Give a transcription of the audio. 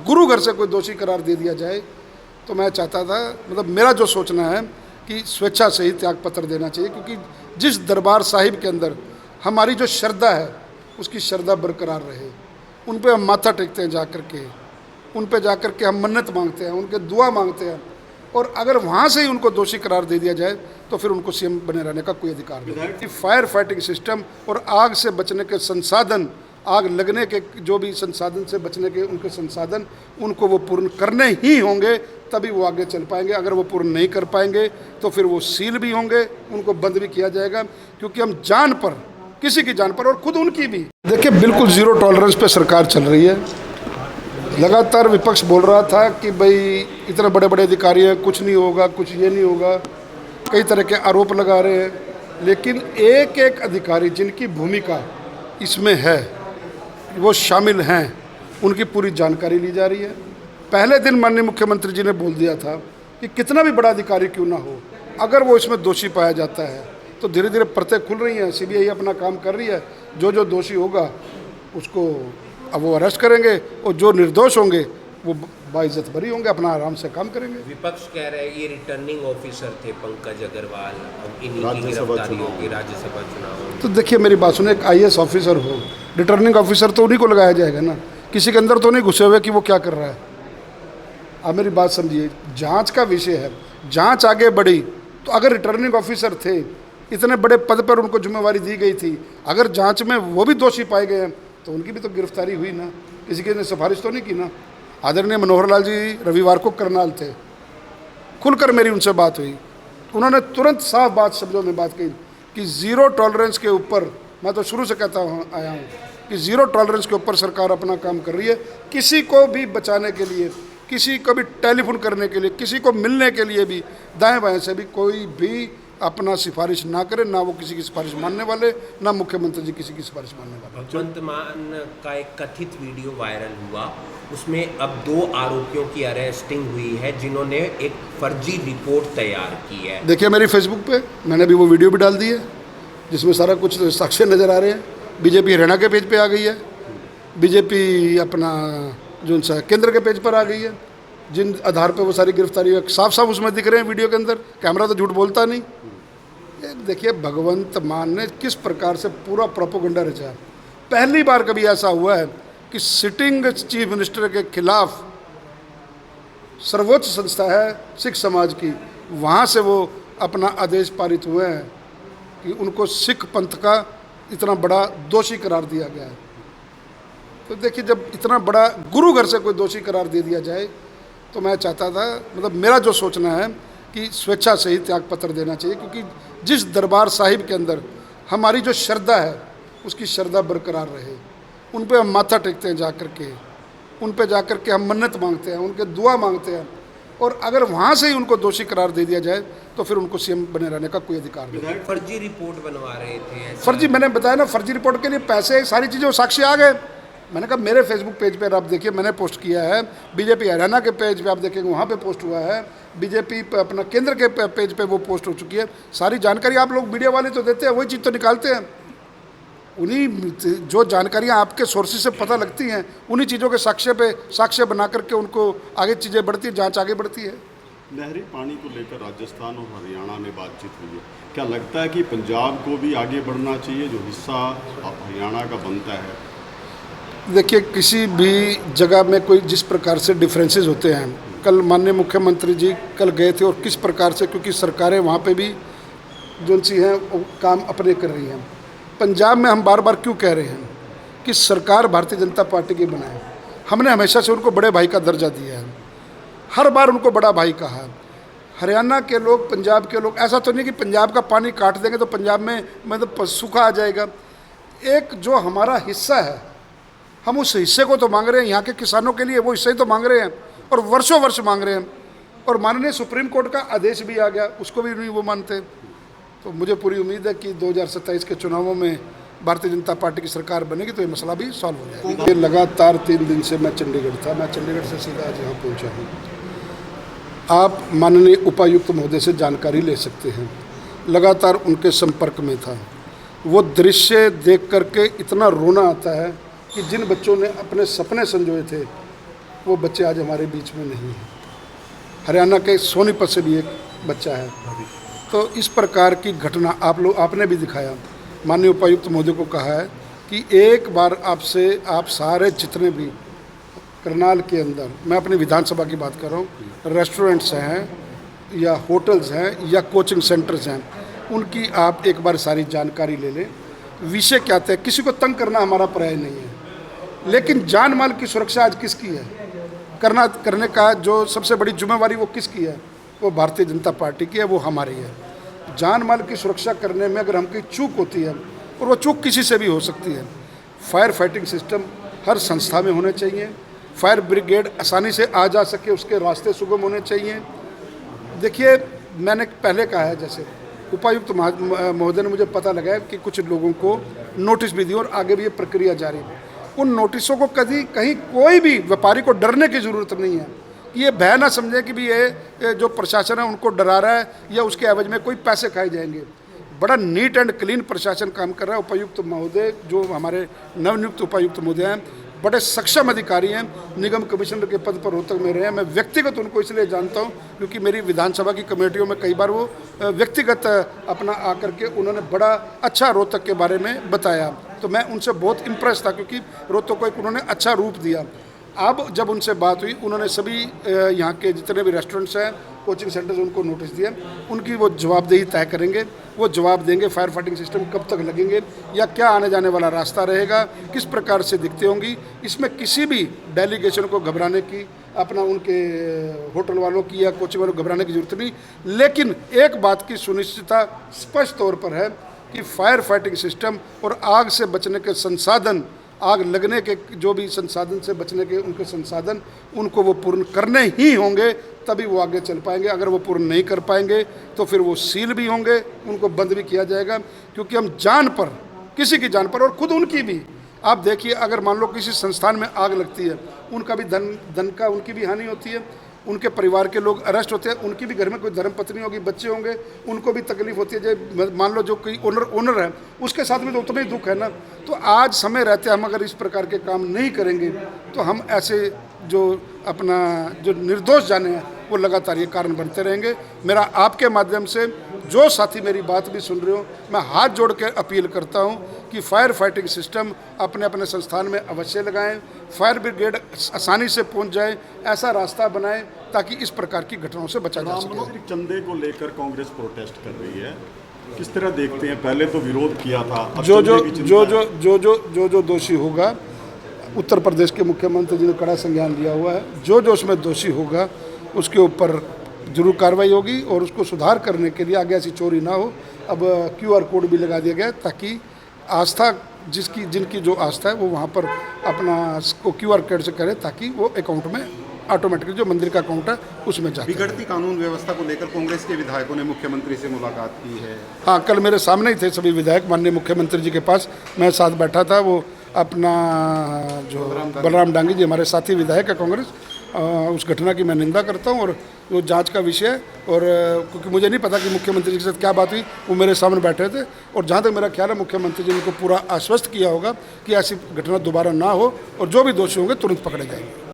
गुरु घर से कोई दोषी करार दे दिया जाए तो मैं चाहता था, मतलब मेरा जो सोचना है कि स्वेच्छा से ही त्याग पत्र देना चाहिए, क्योंकि जिस दरबार साहिब के अंदर हमारी जो श्रद्धा है उसकी श्रद्धा बरकरार रहे। उन पे हम माथा टेकते हैं जा कर के, उन पे जा कर के हम मन्नत मांगते हैं, उनके दुआ मांगते हैं, और अगर वहाँ से ही उनको दोषी करार दे दिया जाए तो फिर उनको सीएम बने रहने का कोई अधिकार नहीं। फायर फाइटिंग सिस्टम और आग से बचने के संसाधन, आग लगने के जो भी संसाधन से बचने के उनके संसाधन, उनको वो पूर्ण करने ही होंगे, तभी वो आगे चल पाएंगे। अगर वो पूर्ण नहीं कर पाएंगे तो फिर वो सील भी होंगे, उनको बंद भी किया जाएगा, क्योंकि हम जान पर, किसी की जान पर और खुद उनकी भी, देखिए बिल्कुल जीरो टॉलरेंस पे सरकार चल रही है। लगातार विपक्ष बोल रहा था कि भाई इतने बड़े बड़े अधिकारी हैं, कुछ नहीं होगा, कुछ ये नहीं होगा, कई तरह के आरोप लगा रहे हैं, लेकिन एक एक अधिकारी जिनकी भूमिका इसमें है, वो शामिल हैं, उनकी पूरी जानकारी ली जा रही है। पहले दिन माननीय मुख्यमंत्री जी ने बोल दिया था कि कितना भी बड़ा अधिकारी क्यों ना हो, अगर वो इसमें दोषी पाया जाता है तो धीरे धीरे परतें खुल रही हैं, सीबीआई अपना काम कर रही है, जो जो दोषी होगा उसको अब वो अरेस्ट करेंगे, और जो निर्दोष होंगे वो बाइज्जत बरी होंगे, अपना आराम से काम करेंगे। विपक्ष कह रहे हैं ये रिटर्निंग ऑफिसर थे पंकज अग्रवाल, अब इन्हीं की गिरफ्तारी होगी राज्यसभा चुनाव। तो देखिए मेरी बात सुने, एक आईएएस ऑफिसर हो, रिटर्निंग ऑफिसर तो उन्हीं को लगाया जाएगा ना, किसी के अंदर तो नहीं घुसे हुए कि वो क्या कर रहा है। आप मेरी बात समझिए, जांच का विषय है, जांच आगे बढ़ी तो अगर रिटर्निंग ऑफिसर थे, इतने बड़े पद पर उनको जिम्मेवारी दी गई थी, अगर जांच में वो भी दोषी पाए गए हैं तो उनकी भी तो गिरफ्तारी हुई ना, किसी की ने सिफारिश तो नहीं की ना। आदरणीय मनोहर लाल जी रविवार को करनाल थे, खुलकर मेरी उनसे बात हुई, उन्होंने तुरंत साफ बात शब्दों में बात कही कि ज़ीरो टॉलरेंस के ऊपर, मैं तो शुरू से कहता आया हूँ कि ज़ीरो टॉलरेंस के ऊपर सरकार अपना काम कर रही है। किसी को भी बचाने के लिए, किसी को भी टेलीफोन करने के लिए, किसी को मिलने के लिए भी, दाएं बाएं से भी कोई भी अपना सिफारिश ना करे, ना वो किसी की सिफारिश मानने वाले, ना मुख्यमंत्री जी किसी की सिफारिश मानने वाले। भगवंत मान का एक कथित वीडियो वायरल हुआ, उसमें अब 2 आरोपियों की अरेस्टिंग हुई है जिन्होंने एक फर्जी रिपोर्ट तैयार की है। देखिए मेरी फेसबुक पे मैंने अभी वो वीडियो भी डाल दी है, जिसमें सारा कुछ साक्ष्य नज़र आ रहे हैं। बीजेपी हरियाणा के पेज पे आ गई है, बीजेपी अपना जो सा केंद्र के पेज पर आ गई है, जिन आधार पे वो सारी गिरफ्तारी साफ साफ उसमें दिख रहे हैं वीडियो के अंदर, कैमरा तो झूठ बोलता नहीं। देखिए भगवंत मान ने किस प्रकार से पूरा प्रोपेगेंडा रचा। पहली बार कभी ऐसा हुआ है कि सिटिंग चीफ मिनिस्टर के खिलाफ सर्वोच्च संस्था है सिख समाज की, वहाँ से वो अपना आदेश पारित हुए हैं कि उनको सिख पंथ का इतना बड़ा दोषी करार दिया गया है। तो देखिए जब इतना बड़ा गुरु घर से कोई दोषी करार दे दिया जाए तो मैं चाहता था, मतलब मेरा जो सोचना है कि स्वेच्छा से ही त्याग पत्र देना चाहिए, क्योंकि जिस दरबार साहिब के अंदर हमारी जो श्रद्धा है उसकी श्रद्धा बरकरार रहे। उन पे हम माथा टेकते हैं जा कर के, उन पे जा कर के हम मन्नत मांगते हैं, उनके दुआ मांगते हैं, और अगर वहाँ से ही उनको दोषी करार दे दिया जाए तो फिर उनको सीएम बने रहने का कोई अधिकार नहीं। फर्जी रिपोर्ट बनवा रहे थे, फर्जी, मैंने बताया ना, फर्जी रिपोर्ट के लिए पैसे, सारी चीज़ें साक्षी आ गए। मैंने कहा मेरे फेसबुक पेज पर आप देखिए, मैंने पोस्ट किया है, बीजेपी हरियाणा के पेज पे आप देखेंगे वहाँ पे पोस्ट हुआ है, बीजेपी अपना केंद्र के पेज पे वो पोस्ट हो चुकी है। सारी जानकारी आप लोग मीडिया वाले तो देते हैं, वही चीज़ तो निकालते हैं। उन्हीं जो जानकारियाँ आपके सोर्सेज से पता लगती हैं, उन्हीं चीज़ों के साक्ष्य बना करके उनको आगे चीज़ें बढ़ती, जाँच आगे बढ़ती है। नहरी पानी को लेकर राजस्थान और हरियाणा में बातचीत हुई है, क्या लगता है कि पंजाब को भी आगे बढ़ना चाहिए जो हिस्सा हरियाणा का बनता है? देखिए किसी भी जगह में कोई जिस प्रकार से डिफरेंसेस होते हैं, कल माननीय मुख्यमंत्री जी कल गए थे, और किस प्रकार से, क्योंकि सरकारें वहाँ पे भी जो सी हैं वो काम अपने कर रही हैं। पंजाब में हम बार बार क्यों कह रहे हैं कि सरकार भारतीय जनता पार्टी की बनाए, हमने हमेशा से उनको बड़े भाई का दर्जा दिया है, हर बार उनको बड़ा भाई कहा है। हरियाणा के लोग, पंजाब के लोग, ऐसा तो नहीं कि पंजाब का पानी काट देंगे तो पंजाब में मतलब सूखा आ जाएगा। एक जो हमारा हिस्सा है, हम उस हिस्से को तो मांग रहे हैं, यहाँ के किसानों के लिए वो हिस्से ही तो मांग रहे हैं, और वर्षों वर्ष मांग रहे हैं, और माननीय सुप्रीम कोर्ट का आदेश भी आ गया, उसको भी नहीं वो मानते। तो मुझे पूरी उम्मीद है कि 2027 के चुनावों में भारतीय जनता पार्टी की सरकार बनेगी तो ये मसला भी सॉल्व हो जाएगा। ये लगातार 3 दिन से मैं चंडीगढ़ था, मैं चंडीगढ़ से सीधा आज यहाँ पहुँचा हूँ। आप माननीय उपायुक्त महोदय से जानकारी ले सकते हैं, लगातार उनके संपर्क में था। वो दृश्य देख करके इतना रोना आता है कि जिन बच्चों ने अपने सपने संजोए थे वो बच्चे आज हमारे बीच में नहीं हैं। हरियाणा के सोनीपत से भी एक बच्चा है। तो इस प्रकार की घटना आपने भी दिखाया, माननीय उपायुक्त महोदय को कहा है कि एक बार आप सारे जितने भी करनाल के अंदर, मैं अपनी विधानसभा की बात कर रहा हूँ, रेस्टोरेंट्स हैं या होटल्स हैं या कोचिंग सेंटर्स हैं, उनकी आप एक बार सारी जानकारी ले लें। विषय क्या है, किसी को तंग करना हमारा पर्याय नहीं है, लेकिन जान माल की सुरक्षा आज किसकी है, करने का जो सबसे बड़ी जिम्मेवारी वो किसकी है, वो भारतीय जनता पार्टी की है, वो हमारी है। जान माल की सुरक्षा करने में अगर हमकी चूक होती है, और वो चूक किसी से भी हो सकती है, फायर फाइटिंग सिस्टम हर संस्था में होने चाहिए, फायर ब्रिगेड आसानी से आ जा सके, उसके रास्ते सुगम होने चाहिए। देखिए, मैंने पहले कहा है, जैसे उपायुक्त महोदय ने मुझे पता लगा है कि कुछ लोगों को नोटिस भी दी और आगे भी ये प्रक्रिया जारी है। उन नोटिसों को कहीं कोई भी व्यापारी को डरने की ज़रूरत नहीं है कि ये भय ना समझे कि भी ये जो प्रशासन है उनको डरा रहा है या उसके एवज में कोई पैसे खाए जाएंगे। बड़ा नीट एंड क्लीन प्रशासन काम कर रहा है। उपायुक्त महोदय जो हमारे नवनियुक्त उपायुक्त महोदय हैं, बड़े सक्षम अधिकारी हैं, निगम कमिश्नर के पद पर रोहतक में रहे हैं। मैं व्यक्तिगत उनको इसलिए जानता हूं क्योंकि मेरी विधानसभा की कमेटियों में कई बार वो व्यक्तिगत अपना आकर के उन्होंने बड़ा अच्छा रोहतक के बारे में बताया, तो मैं उनसे बहुत इम्प्रेस था क्योंकि रोहतक को एक उन्होंने अच्छा रूप दिया। अब जब उनसे बात हुई, उन्होंने सभी यहाँ के जितने भी रेस्टोरेंट्स हैं, कोचिंग सेंटर्स, उनको नोटिस दिया, उनकी वो जवाबदेही तय करेंगे, वो जवाब देंगे फायर फाइटिंग सिस्टम कब तक लगेंगे या क्या आने जाने वाला रास्ता रहेगा, किस प्रकार से दिखते होंगी। इसमें किसी भी डेलीगेशन को घबराने की, अपना उनके होटल वालों की या कोचिंग वालों को घबराने की जरूरत नहीं। लेकिन एक बात की सुनिश्चितता स्पष्ट तौर पर है कि फायर फाइटिंग सिस्टम और आग से बचने के संसाधन, आग लगने के जो भी संसाधन से बचने के उनके संसाधन, उनको वो पूर्ण करने ही होंगे, तभी वो आगे चल पाएंगे। अगर वो पूर्ण नहीं कर पाएंगे तो फिर वो सील भी होंगे, उनको बंद भी किया जाएगा। क्योंकि हम जान पर, किसी की जान पर और खुद उनकी भी, आप देखिए, अगर मान लो किसी संस्थान में आग लगती है, उनका भी धन का उनकी भी हानि होती है, उनके परिवार के लोग अरेस्ट होते हैं, उनकी भी घर में कोई धर्मपत्नी होगी, बच्चे होंगे, उनको भी तकलीफ होती है। जो मान लो जो कोई ओनर है, उसके साथ में तो उतना ही दुख है ना। तो आज समय रहते हम अगर इस प्रकार के काम नहीं करेंगे तो हम ऐसे जो अपना जो निर्दोष जाने हैं वो लगातार ये कारण बनते रहेंगे। मेरा आपके माध्यम से जो साथी मेरी बात भी सुन रहे हो, मैं हाथ जोड़ के अपील करता हूं कि फायर फाइटिंग सिस्टम अपने अपने संस्थान में अवश्य लगाएं, फायर ब्रिगेड आसानी से पहुंच जाए, ऐसा रास्ता बनाएं ताकि इस प्रकार की घटनाओं से बचा जा सके। राममंदिर चंदे को लेकर कांग्रेस प्रोटेस्ट कर रही है, किस तरह देखते हैं? पहले तो विरोध किया था, अब जो दोषी होगा, उत्तर प्रदेश के मुख्यमंत्री जी ने कड़ा संज्ञान लिया हुआ है, जो उसमें दोषी होगा उसके ऊपर जरूर कार्रवाई होगी और उसको सुधार करने के लिए आगे ऐसी चोरी ना हो। अब QR कोड भी लगा दिया गया ताकि आस्था जिनकी जो आस्था है वो वहाँ पर अपना QR कोड से करे, ताकि वो अकाउंट में ऑटोमेटिकली जो मंदिर का अकाउंट है उसमें जाए। बिगड़ती कानून व्यवस्था को लेकर कांग्रेस के विधायकों ने मुख्यमंत्री से मुलाकात की है। हाँ, कल मेरे सामने ही थे सभी विधायक, माननीय मुख्यमंत्री जी के पास मैं साथ बैठा था। वो अपना जो बलराम डांगी जी हमारे साथी विधायक है कांग्रेस, उस घटना की मैं निंदा करता हूं और जो जांच का विषय है, और क्योंकि मुझे नहीं पता कि मुख्यमंत्री जी के साथ क्या बात हुई, वो मेरे सामने बैठे थे और जहां तक मेरा ख्याल है मुख्यमंत्री जी ने उनको पूरा आश्वस्त किया होगा कि ऐसी घटना दोबारा ना हो और जो भी दोषी होंगे तुरंत पकड़े जाएंगे।